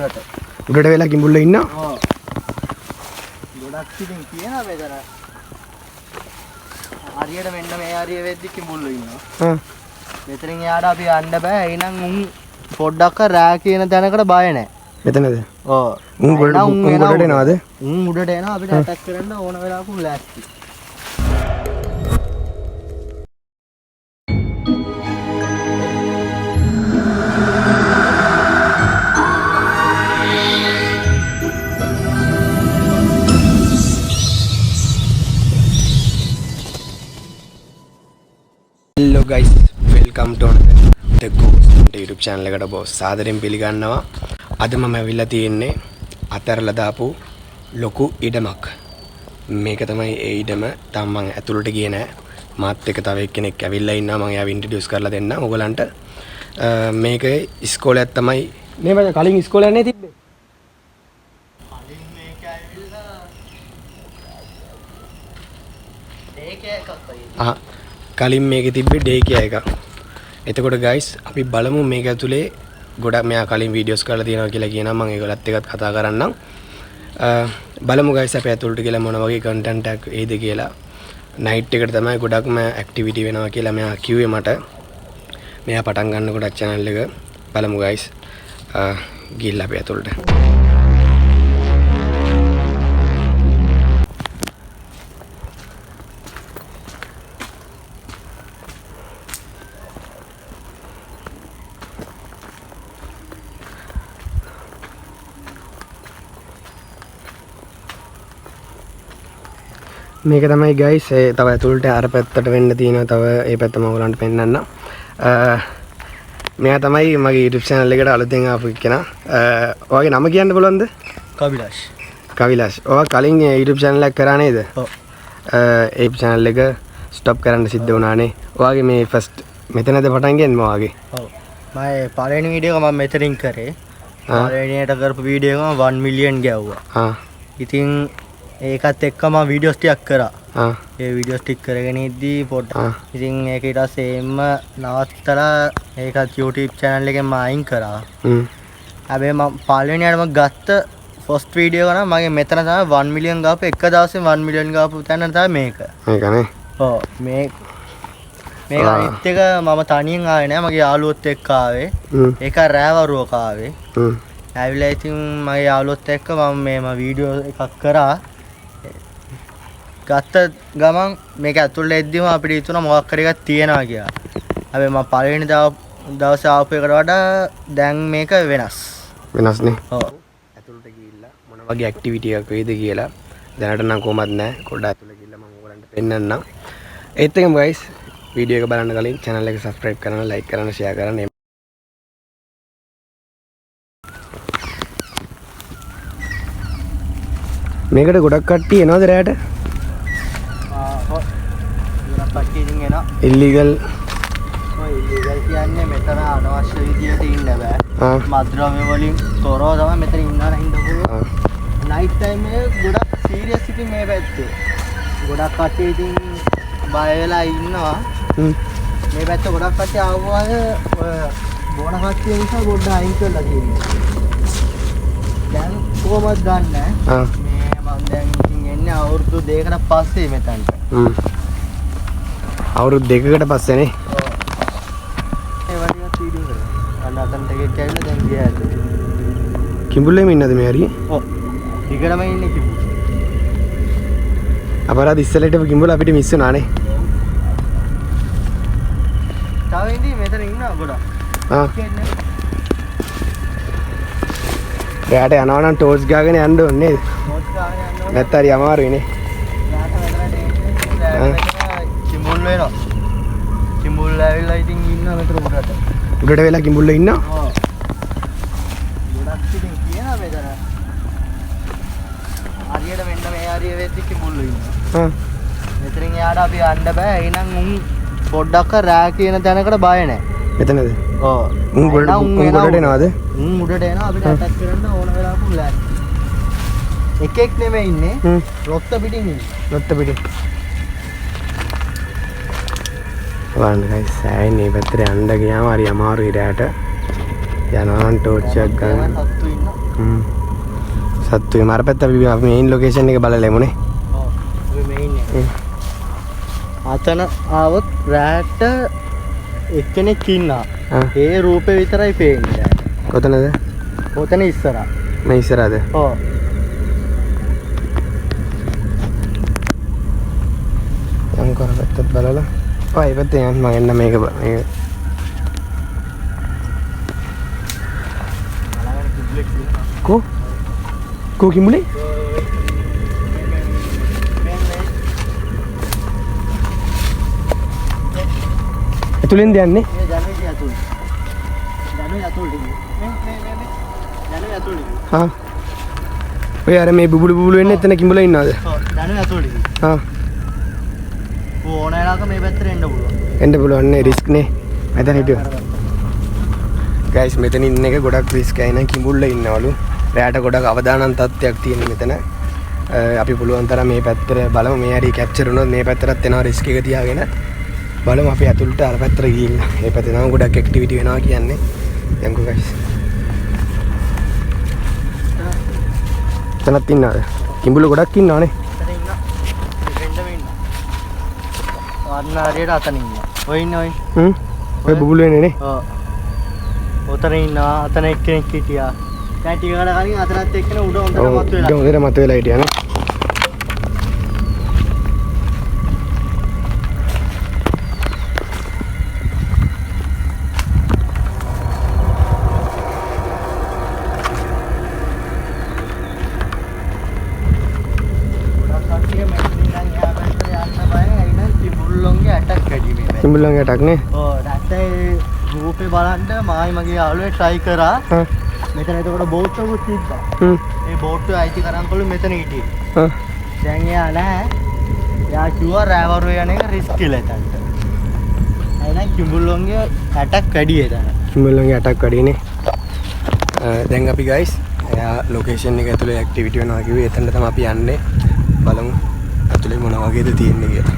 උඩට වෙලා කිඹුල්ලෝ ඉන්නවා. ඔව්. ගොඩක් ඉතින් කියනවා මෙතන. හරියට මෙන්න මේ හරිය වෙද්දි කිඹුල්ලෝ ඉන්නවා. මෙතනින් එයාට අපි යන්න බෑ. එහෙනම් උන් පොඩ්ඩක් රෑ කියන තැනකට බය නැහැ. මෙතනද? ඔව්. උන් උඩට එනවද? උන් උඩට එනවා අපිට ඇටැක් කරන්න ඕන වෙලාවක උන් ලෑස්ති. Hello guys, welcome to the Ghost YouTube channel එකට බොස් සාදරයෙන් පිළිගන්නවා. අද මම ඇවිල්ලා තියෙන්නේ අතරලා දාපු ලොකු ඉඩමක්. මේක තමයි ඒ ඉඩම. තාම මම ඇතුළට ගියේ නෑ. මාත් එක්ක තව එක්කෙනෙක් ඇවිල්ලා ඉන්නවා. මම එයාව ඉන්ට්‍රොඩියුස් කරලා දෙන්නම් ඔයගලන්ට. මේක ඉස්කෝලයක් තමයි. මේ මම කලින් ඉස්කෝලේ යන්නේ තිබ්බේ. කලින් මේක ඇවිල්ලා ඒකයක් අක්කයි. කලින් මේකේ තිබ්බේ ඩේ කියා එක. එතකොට guys අපි බලමු මේක ඇතුලේ ගොඩක් මෙයා කලින් වීඩියෝස් කරලා තියෙනවා කියලා කියනවා. මම ඒගොල්ලත් එක්කත් කතා කරන්නම්. බලමු guys අපි ඇතුලට ගිහලා මොන වගේ content එකක් එයිද කියලා. night එකට තමයි ගොඩක්ම activity වෙනවා කියලා මෙයා කිව්වේ මට. මෙයා පටන් ගන්න ගොඩක් channel එක. බලමු guys. ගිහලා අපි ඇතුලට. මේක තමයි guys තව ඇතුළට අර පැත්තට වෙන්න තියෙනවා. තව ඒ පැත්ත මම ඔයගලන්ට පෙන්නන්නම්. මෙයා තමයි මගේ YouTube channel එකට අලුතෙන් ආපු කෙනා. ඔයාගේ නම කියන්න පුළුවන්ද? කවිලාෂ්. කවිලාෂ්. ඔයා කලින් YouTube channel එකක් කරා නේද? ඔව්. ඒ channel එක stop කරන්න සිද්ධ වුණානේ. ඔයාගේ මේ first මෙතනද පටන් ගන්නේ ඔයාගේ? ඔව්. මම පළවෙනි වීඩියෝ එක මම මෙතනින් කරේ. පළවෙනියට කරපු වීඩියෝ එක 1 million ගැව්වා. ඉතින් ඒකත් එක්ක මම වීඩියෝස් ටිකක් කරා. ඒ වීඩියෝස් ටික කරගෙන ඉද්දී පොඩ්ඩක් ඉතින් ඒක ඊට පස්සේ එම්ම නවත්තලා ඒකත් YouTube channel එකෙන් මම අයින් කරා. හැබැයි මම පළවෙනියට මම ගත්ත ෆස්ට් වීඩියෝ එක නම් මගේ මෙතන තමයි 1 million ගාපු එක දවසේ 1 million ගාපු තැන තමයි මේක. මේකනේ. ඔව් මේක අනිත් එක මම තනියෙන් ආවේ නෑ. මගේ යාළුවොත් එක්ක ආවේ. ඒක රෑවරුවක ආවේ. ඇවිල්ලා ඉතින් මගේ යාළුවොත් එක්ක මම මේම වීඩියෝ එකක් කරා. ගත්ත ගමන් මේක ඇතුළට එද්දිම අපිට හිතුණා මොකක් හරි එකක් තියෙනවා කියලා. හැබැයි මම පළවෙනි දවසේ ආපු එකට වඩා දැන් මේක වෙනස්. වෙනස්නේ. ඔව්. ඇතුළට ගිහිල්ලා මොන වගේ ඇක්ටිවිටි එකක් වෙයිද කියලා දැනට නම් කොහොමත් නැහැ. පොඩ්ඩක් ඇතුළට ගිහිල්ලා මම ඔයගලන්ට පෙන්නන්නම්. ඒත් එකම guys වීඩියෝ එක බලන්න කලින් channel එක subscribe කරන්න, like කරන්න, share කරන්න. මේකට ගොඩක් කට්ටිය එනවද රැයට? ගොඩක් කට්ටිය ඉතින් එනවා. ඉල්ලීගල්. ඔය ඉල්ලීගල් කියන්නේ මෙතන අනවශ්‍ය විදියට ඉන්න බෑ. මත්ද්‍රව්‍ය වලින් තොරව තමයි මෙතන ඉන්න පුළුවන්. නයිට් ටයිම් එක ගොඩක් සීරියස් ඉතින් මේ පැත්තේ. ගොඩක් කට්ටිය ඉතින් බය වෙලා ඉන්නවා. මේ පැත්ත ගොඩක් කට්ටිය ආවම ඔය බොන කට්ටිය නිසා ගොඩ අයින් කරලා තියෙනවා. දැන් කොහොමද ගන්න? දැන් ඉතින් එන්නේ අවුරුදු 2කට පස්සේ මෙතනට. අවුරුදු 2කට පස්සේනේ. ඔව්. ඒ වගේ වීඩියෝ කරා. අන්න අතන්ට ගෙට ඇවිල්ලා දැන් ගියා ඇතුලේ. කිඹුල්ලෙම ඉන්නද මේ හරිය? ඔව්. ටිකටම ඉන්නේ කිඹුල්. අපරාධ ඉස්සලට කිඹුල් අපිට මිස් වුණානේ. තව ඉඳි මෙතන ඉන්නවා ගොඩක්. එයාට යනවා නම් ටෝස් ගාගෙන යන්න ඕනේ නේද? ටෝස් ගාගෙන යන්න ඕනේ. නැත්නම් හරි අමාරුයිනේ. කිඹුල් වෙනවා. කිඹුල් ඇවිල්ලා ඉතින් ඉන්නවා මෙතන උඩට. උඩට වෙලා කිඹුල්ලෝ ඉන්නවා? ඔව්. ගොඩක් ඉතින් කියනවා මෙතන. හරියට මෙන්න මේ හරිය වෙද්දි කිඹුල්ලෝ ඉන්නවා. මෙතනින් එයාට අපි යන්න බෑ. එහෙනම් උන් පොඩ්ඩක් රෑ කියන තැනකට බය නැහැ. මෙතනද? ඔව්. උන් උඩට එනවද? උන් උඩට එනවා අපිට ඇටැක් කරන්න ඕන වෙලාවක උන් ලෑස්ති. එකෙක් නෙමෙයි ඉන්නේ. රොත්ත පිටින් ඉන්නේ. රොත්ත පිටින්. බලන්න guys සෑහෙන මේ පැත්තට යන්න ගියාම හරි අමාරුයි රැට. යනවා නම් ටෝච් එකක් ගන්න. සත්තුයි මාර පැත්ත අපි මේන් ලොකේෂන් එක බලලා එමුනේ. ඔව් අපි මේන් එක. අතන ආවොත් රැට එක්කෙනෙක් ඉන්නා. ඒ රූපේ විතරයි පේන්නේ. කොතනද? ඔතන ඉස්සරහා. මේ ඉස්සරහද? ඔව්. යම් කරපැත්තත් බලලා. ඔය පැත්තේ යන්න මම එන්න මේක Ko කිඹුලේ? ඇතුලෙන්ද යන්නේ? මේ ජනෙලේ ඇතුළේ. ජනෙලේ ඇතුළේ. ජනෙලේ ඇතුළේ. හා. ඔය අර මේ බුබුලු වෙන්නේ එතන කිඹුලා ඉන්නවද? ඔව් ජනෙලේ ඇතුළේ. හා. ඕන වෙලාවක මේ පැත්තට එන්න පුළුවන්. එන්න පුළුවන් නේ රිස්ක් නේ. මෙතන හිටියෝ. ගයිස් මෙතන ඉන්න එක ගොඩක් රිස්ක් ඇයි නේද කිඹුල්ලා ඉන්නවලු. රැයට ගොඩක් අවදානම් තත්ත්වයක් තියෙන මෙතන. අපි පුළුවන් තරම් මේ පැත්තට බලමු මේ හරි කැප්චර් වුණොත් මේ පැත්තටත් එනවා රිස්ක් එක තියාගෙන. බලමු අපි ඇතුළට අර පැත්තට ගිහිල්ලා. මේ පැත්තේ නම් ගොඩක් ඇක්ටිවිටි වෙනවා කියන්නේ. යන්කෝ ගයිස්. එතනත් ඉන්නවද? කිඹුල්ලා ගොඩක් ඉන්නවනේ. එතන ඉන්නවා. දෙන්න වෙන්න. වන්න හරියට අතන ඉන්නවා. ඔය ඉන්න ඔය. ඔය බුබුලු වෙන්නේ නේ. ඔව්. ඔතන ඉන්නවා. අතන එක්කෙනෙක් හිටියා. දැන් ටික කල කලින් අතනත් එක්කන උඩ හොඳට මතුවෙලා. හොඳට මතුවෙලා හිටියා නේ. කිඹුල්ලන්ගේ ඇටක් නේ. ඔව් දැක්කේ රූපේ බලන්න මායි මගේ යාළුවේ try කරා. මෙතන එතකොට බෝට්ටුවක් තිබ්බා. ඒ බෝට්ටුව අයිති කරන්කොළු මෙතන හිටියේ. දැන් එයා නැහැ. එයා කිව්වා රෑවරු යන එක රිස්ක් කියලා එතනට. එහෙනම් කිඹුල්ලන්ගේ ඇටක් වැඩි එතන. කිඹුල්ලන්ගේ ඇටක් වැඩි නේ. දැන් අපි guys එයා ලොකේෂන් එක ඇතුලේ ඇක්ටිවිටි වෙනවා කිව්වේ එතනට තමයි අපි යන්නේ. බලමු ඇතුලේ මොන වගේද තියෙන්නේ කියලා.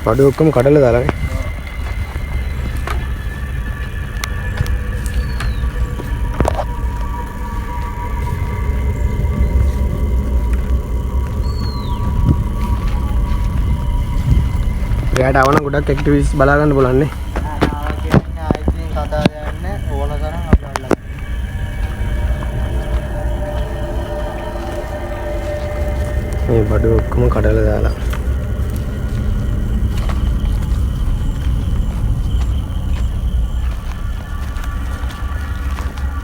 පඩු ඔක්කොම කඩලා දාලානේ. එයාට ආවනම් ගොඩක් ඇක්ටිවිටිස් බලා ගන්න පුළුවන් නේ. කතා කරන්න ඕන තරම් අපි අල්ලගන්න. මේ බඩු ඔක්කොම කඩලා දාලා.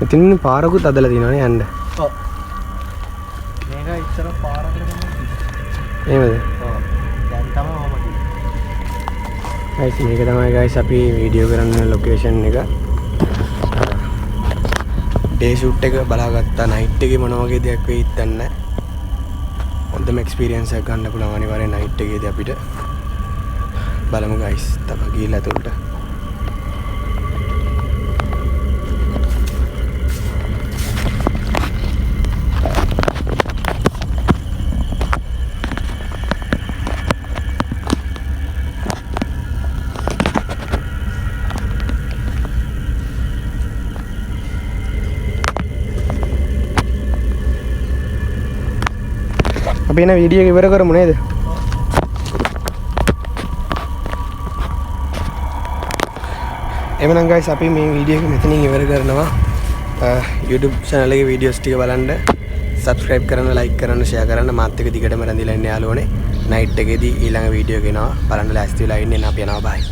ඉතින් පාරකුත් අදලා තියෙනවනේ යන්න. ඔව්. මේක ඉස්සර පාරකට තමයි. එහෙමද? ඔව්. දැන් තමයි ඔහොම තියෙන්නේ. guys මේක තමයි guys අපි වීඩියෝ කරන්න ලොකේෂන් එක. ඩේ ෂූට් එක බලාගත්තා නයිට් එකේ මොන වගේ දෙයක් වෙයිද දන්නේ නැහැ. හොඳම එක්ස්පීරියන්ස් එකක් ගන්න පුළුවන් අනිවාර්යෙන් නයිට් එකේදී අපිට. බලමු guys. තව ගිහලා ඇතුළට. අපි එන වීඩියෝ එක ඉවර කරමු නේද? එමනම් guys අපි මේ වීඩියෝ එක මෙතනින් ඉවර කරනවා. YouTube channel එකේ වීඩියෝස් ටික බලන්න, subscribe කරන්න, like කරන්න, share කරන්න, මාත් එක්ක දිගටම රැඳිලා ඉන්න යාළුවනේ. night එකේදී ඊළඟ වීඩියෝ එක එනවා. බලන්න ලෑස්ති වෙලා ඉන්න. අපි යනවා bye.